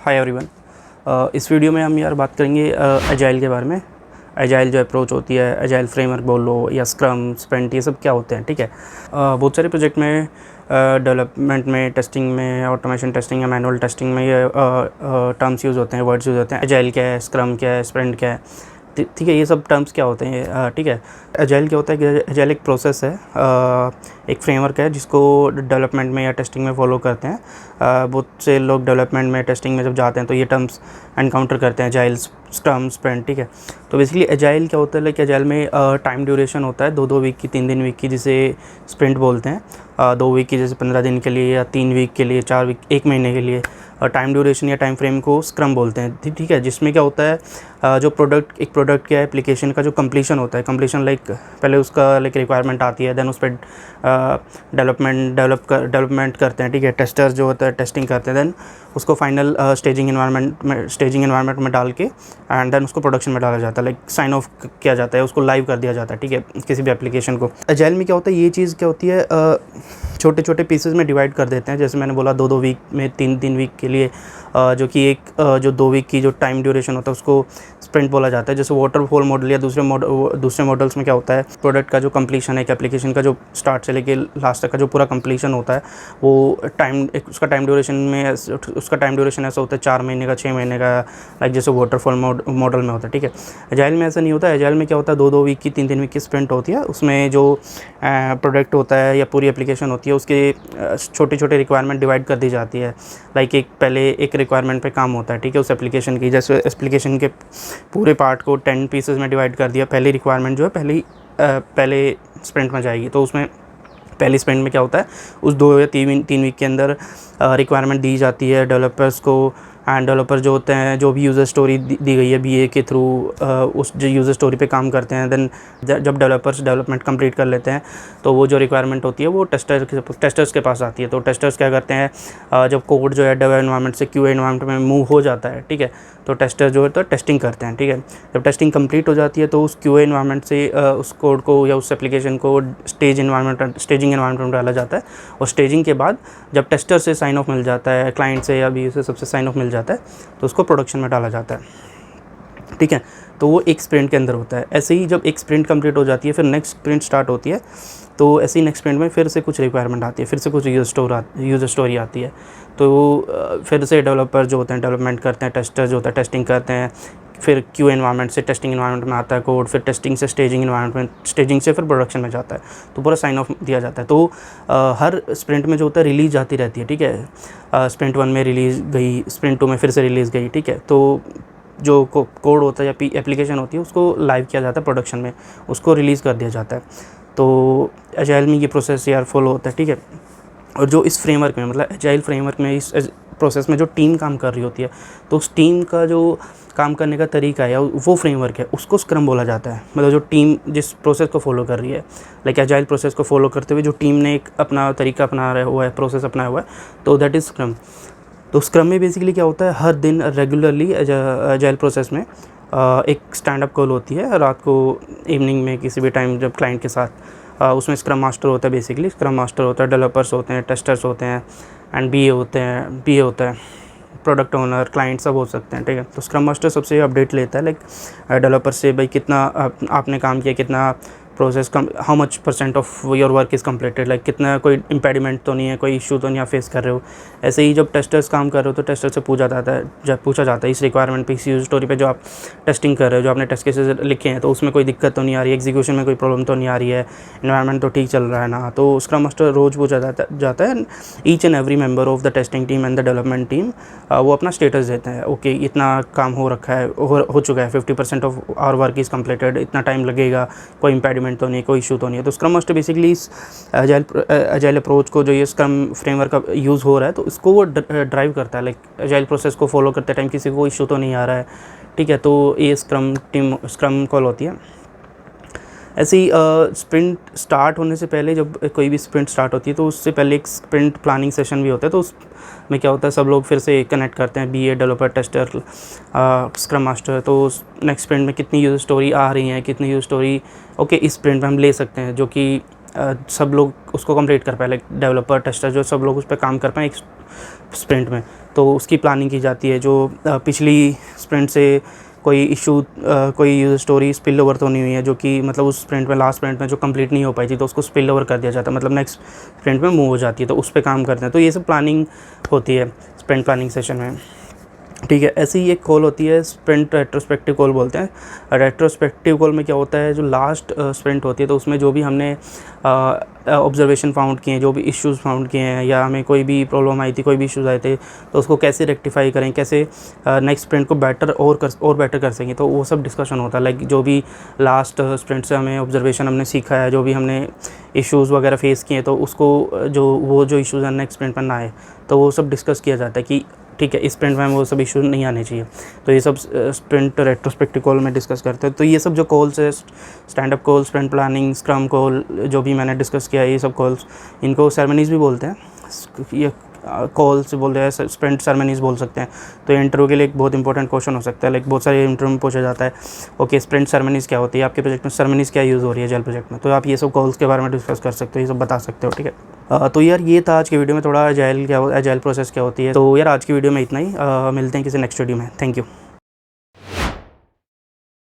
Hi everyone. इस video में हम बात करेंगे एजाइल के बारे में। एजाइल जो अप्रोच होती है, एजाइल फ्रेमवर्क बोल लो या स्क्रम, स्प्रिंट, ये सब क्या होते हैं, ठीक है। बहुत सारे प्रोजेक्ट में डेवलपमेंट में, टेस्टिंग में, ऑटोमेशन टेस्टिंग या मैनुअल टेस्टिंग में ये टर्म्स यूज़ होते हैं, वर्ड्स यूज़ होते हैं। एजाइल क्या है, स्क्रम क्या है, स्प्रिंट क्या है, ठीक है। ये सब टर्म्स क्या होते हैं, ठीक है। एजाइल क्या होता है कि एजाइल एक प्रोसेस है, एक फ्रेमवर्क है जिसको डेवलपमेंट में या टेस्टिंग में फॉलो करते हैं। बहुत से लोग डेवलपमेंट में, टेस्टिंग में जब जाते हैं तो ये टर्म्स एनकाउंटर करते हैं, एजाइल, स्क्रम, स्प्रिंट, ठीक है। तो बेसिकली एजाइल क्या होता है, लाइक एजाइल में टाइम ड्यूरेशन होता है 2 वीक की, 3 वीक की, जिसे स्प्रिंट बोलते हैं। 2 वीक की जैसे 15 दिन के लिए, या 3 वीक के लिए, 4 वीक, 1 महीने के लिए। टाइम ड्यूरेशन या टाइम फ्रेम को स्क्रम बोलते हैं, ठीक है। जिसमें क्या होता है, जो एक प्रोडक्ट या एप्लीकेशन का जो कंप्लीशन होता है, कंप्लीशन लाइक पहले उसका लाइक रिक्वायरमेंट आती है, देन उस पर डेवलपमेंट करते हैं, ठीक है। टेस्टर्स जो होता है टेस्टिंग करते हैं, देन उसको फाइनल स्टेजिंग इन्वायरमेंट में डाल के एंड देन उसको प्रोडक्शन में डाला जाता है, लाइक साइन ऑफ किया जाता है, उसको लाइव कर दिया जाता है, ठीक है, किसी भी एप्लीकेशन को। एजाइल में क्या होता है, ये चीज़ क्या होती है, छोटे छोटे पीसेस में डिवाइड कर देते हैं। जैसे मैंने बोला 2 वीक में, 3 वीक के लिए, जो कि जो 2 वीक की जो टाइम ड्यूरेशन होता है उसको स्प्रिंट बोला जाता है। जैसे वाटरफॉल मॉडल या दूसरे मॉडल्स में क्या होता है, प्रोडक्ट का जो कंप्लीशन है, एक एप्लीकेशन का जो स्टार्ट से लेके लास्ट तक का जो पूरा कंप्लीशन होता है, वो उसका टाइम ड्यूरेशन ऐसा होता है 4 महीने का, 6 महीने का, लाइक जैसे वाटरफॉल मॉडल में होता है, ठीक है। एजाइल में ऐसा नहीं होता है। एजाइल में क्या होता है, 2 वीक की, 3 वीक की स्प्रिंट होती है। उसमें जो प्रोडक्ट होता है या पूरी एप्लीकेशन होती है, उसके छोटे छोटे रिक्वायरमेंट डिवाइड कर दी जाती है। लाइक पहले एक रिक्वायरमेंट पे काम होता है, ठीक है, उस एप्लीकेशन की। जैसे एप्लीकेशन के पूरे पार्ट को 10 पीसेस में डिवाइड कर दिया। पहली रिक्वायरमेंट जो है पहले स्प्रिंट में जाएगी, तो उसमें पहली स्प्रिंट में क्या होता है, उस 2 या 3 वीक के अंदर रिक्वायरमेंट दी जाती है डेवलपर्स को। एंड डेवलपर जो होते हैं, जो भी यूज़र स्टोरी दी गई है बीए के थ्रू, उस जो यूज़र स्टोरी पे काम करते हैं। देन जब डेवलपर्स डेवलपमेंट कंप्लीट कर लेते हैं, तो वो जो रिक्वायरमेंट होती है वो टेस्टर्स के पास आती है। तो टेस्टर्स क्या करते हैं, जब कोड जो है डेव एनवायरनमेंट से क्यूए एनवायरनमेंट में मूव हो जाता है, ठीक है, तो टेस्टर जो है तो टेस्टिंग करते हैं, ठीक है। जब टेस्टिंग कंप्लीट हो जाती है तो उस क्यूए एनवायरनमेंट से उस कोड को या उस एप्लीकेशन को स्टेजिंग एनवायरनमेंट में डाला जाता है। और स्टेजिंग के बाद जब टेस्टर से साइन ऑफ मिल जाता है, क्लाइंट से या बी से सबसे साइन ऑफ मिल जाता है, तो उसको प्रोडक्शन में डाला जाता है, ठीक है। तो वो एक स्प्रिंट के अंदर होता है। ऐसे ही जब एक स्प्रिंट कंप्लीट हो जाती है, फिर नेक्स्ट स्प्रिंट स्टार्ट होती है। तो ऐसे ही नेक्स्ट स्प्रिंट में फिर से कुछ रिक्वायरमेंट आती है, फिर से कुछ यूज़र स्टोरी आती है। तो फिर से डेवलपर जो होते हैं डेवलपमेंट करते हैं, टेस्टर जो होता है टेस्टिंग करते हैं। फिर क्यू एनवायरनमेंट से टेस्टिंग एनवायरनमेंट में आता है कोड, फिर टेस्टिंग से स्टेजिंग एनवायरनमेंट, स्टेजिंग से फिर प्रोडक्शन में जाता है, तो पूरा साइन ऑफ दिया जाता है। तो हर स्प्रिंट में जो होता है रिलीज़ आती रहती है, ठीक है। स्प्रिंट 1 में रिलीज़ गई, स्प्रिंट 2 में फिर से रिलीज़ गई, ठीक है। तो जो कोड होता है या एप्लीकेशन होती है उसको लाइव किया जाता है, प्रोडक्शन में उसको रिलीज़ कर दिया जाता है। तो एजाइल में ये प्रोसेस यार फॉलो होता है, ठीक है। और जो इस फ्रेमवर्क में, मतलब एजाइल फ्रेमवर्क में, इस प्रोसेस में जो टीम काम कर रही होती है, तो उस टीम का जो काम करने का तरीका है या वो फ्रेमवर्क है, उसको स्क्रम बोला जाता है। मतलब जो टीम जिस प्रोसेस को फॉलो कर रही है, लाइक एजाइल प्रोसेस को फॉलो करते हुए जो टीम ने एक अपना तरीका अपना हुआ है, प्रोसेस अपनाया हुआ है, तो दैट इज़ स्क्रम। तो स्क्रम में बेसिकली क्या होता है, हर दिन रेगुलरली एजाइल प्रोसेस में एक स्टैंड अप कॉल होती है रात को, इवनिंग में, किसी भी टाइम जब क्लाइंट के साथ। उसमें स्क्रम मास्टर होता है, बेसिकली स्क्रम मास्टर होता है, डेवलपर्स होते हैं, टेस्टर्स होते हैं, एंड बीए होता है, प्रोडक्ट ओनर, क्लाइंट सब हो सकते हैं, ठीक है। तो स्क्रम मास्टर सबसे अपडेट लेता है, लाइक डेवलपर से, भाई कितना आपने काम किया, कितना process how much % of your work is completed, like कितना, कोई इम्पेडिमेंट तो नहीं है, कोई इशू तो नहीं आप फेस कर रहे हो। ऐसे ही जब टेस्टर्स काम कर रहे हो तो टेस्टर से पूछा जाता है इस रिक्वायरमेंट पे, इस यूज़र स्टोरी पे जो आप टेस्टिंग कर रहे हो, जो आपने टेस्ट केसेस लिखे हैं, तो उसमें कोई दिक्कत तो नहीं आ रही है, एग्जीक्यूशन में कोई प्रॉब्लम तो नहीं आ रही है, इन्वायरमेंट तो ठीक चल रहा है ना। तो स्क्रम मास्टर रोज़ पूछा जाता है, each and every member of the testing team and the development team, वो अपना स्टेटस देते हैं, ओके इतना काम हो रखा है, हो चुका है, 50% of our work is completed, इतना टाइम लगेगा, कोई इम्पेडिमेंट तो नहीं, कोई इशू तो नहीं है। तो स्क्रम मास्टर बेसिकली इस एजाइल अप्रोच को, जो ये स्क्रम फ्रेमवर्क का यूज़ हो रहा है, तो इसको वो ड्राइव करता है, लाइक एजाइल प्रोसेस को फॉलो करते टाइम किसी को इशू तो नहीं आ रहा है, ठीक है। तो ये स्क्रम कॉल होती है। ऐसे ही स्प्रिंट स्टार्ट होने से पहले, जब कोई भी स्प्रिंट स्टार्ट होती है तो उससे पहले एक स्प्रिंट प्लानिंग सेशन भी होता है। तो उसमें क्या होता है, सब लोग फिर से कनेक्ट करते हैं, BA, developer, tester, scrum master. तो नेक्स्ट स्प्रिंट में कितनी यूज़र स्टोरी आ रही हैं, कितनी यूज़र स्टोरी ओके इस स्प्रिंट में हम ले सकते हैं, जो कि सब लोग उसको कंप्लीट कर पाए, लाइक डेवलपर टेस्टर जो सब लोग उस पर काम कर पाएँ एक स्प्रिंट में। तो उसकी प्लानिंग की जाती है। जो पिछली स्प्रिंट से कोई इशू, कोई यूज़र स्टोरी स्पिल ओवर तो नहीं हुई है, जो कि मतलब उस स्प्रिंट में, लास्ट स्प्रिंट में जो कंप्लीट नहीं हो पाई थी, तो उसको स्पिल ओवर कर दिया जाता है, मतलब नेक्स्ट स्प्रिंट में मूव हो जाती है, तो उस पे काम करते हैं। तो ये सब प्लानिंग होती है स्प्रिंट प्लानिंग सेशन में, ठीक है। ऐसी ही एक कॉल होती है स्प्रिंट रेट्रोस्पेक्टिव कॉल बोलते हैं। रेट्रोस्पेक्टिव कॉल में क्या होता है, जो लास्ट स्प्रिंट होती है, तो उसमें जो भी हमने ऑब्जर्वेशन फाउंड किए हैं, जो भी इश्यूज़ फाउंड किए हैं, या हमें कोई भी प्रॉब्लम आई थी, कोई भी इश्यूज़ आए थे, तो उसको कैसे रेक्टिफाई करें, कैसे नेक्स्ट स्प्रिंट को बेटर और बेटर कर सकें, तो वो सब डिस्कशन होता है। लाइक जो भी लास्ट स्प्रिंट से हमें ऑब्जर्वेशन हमने सीखा है, जो भी हमने इश्यूज़ वगैरह फेस किए, तो उसको जो इश्यूज़ हैं नेक्स्ट स्प्रिंट पर ना आए, तो वो सब डिस्कस किया जाता है कि ठीक है इस स्प्रिंट में वो सब इशू नहीं आने चाहिए। तो ये सब स्प्रिंट रेट्रोस्पेक्टिव कॉल में डिस्कस करते हैं। तो ये सब जो कॉल्स है, stand up call, sprint planning, scrum call, जो भी मैंने डिस्कस किया है, ये सब कॉल्स, इनको सेरेमनीज़ भी बोलते हैं। ये कॉल्स बोलते हैं, स्प्रिंट सेरेमनीज़ बोल सकते हैं। तो ये इंटरव्यू के लिए एक बहुत इंपॉर्टेंट क्वेश्चन हो सकता है। लाइक बहुत सारे इंटरव्यू में पूछा जाता है, ओके स्प्रिंट सेरेमनीज़ क्या होती है, आपके प्रोजेक्ट में सेरेमनीज़ क्या यूज़ हो रही है जेल प्रोजेक्ट में, तो आप ये सब कॉल्स के बारे में डिस्कस कर सकते हो, ये सब बता सकते हो, ठीक है। तो यार ये था आज की वीडियो में, थोड़ा एजाइल प्रोसेस क्या होती है। तो यार आज की वीडियो में इतना ही, मिलते हैं किसी नेक्स्ट वीडियो में। Thank you.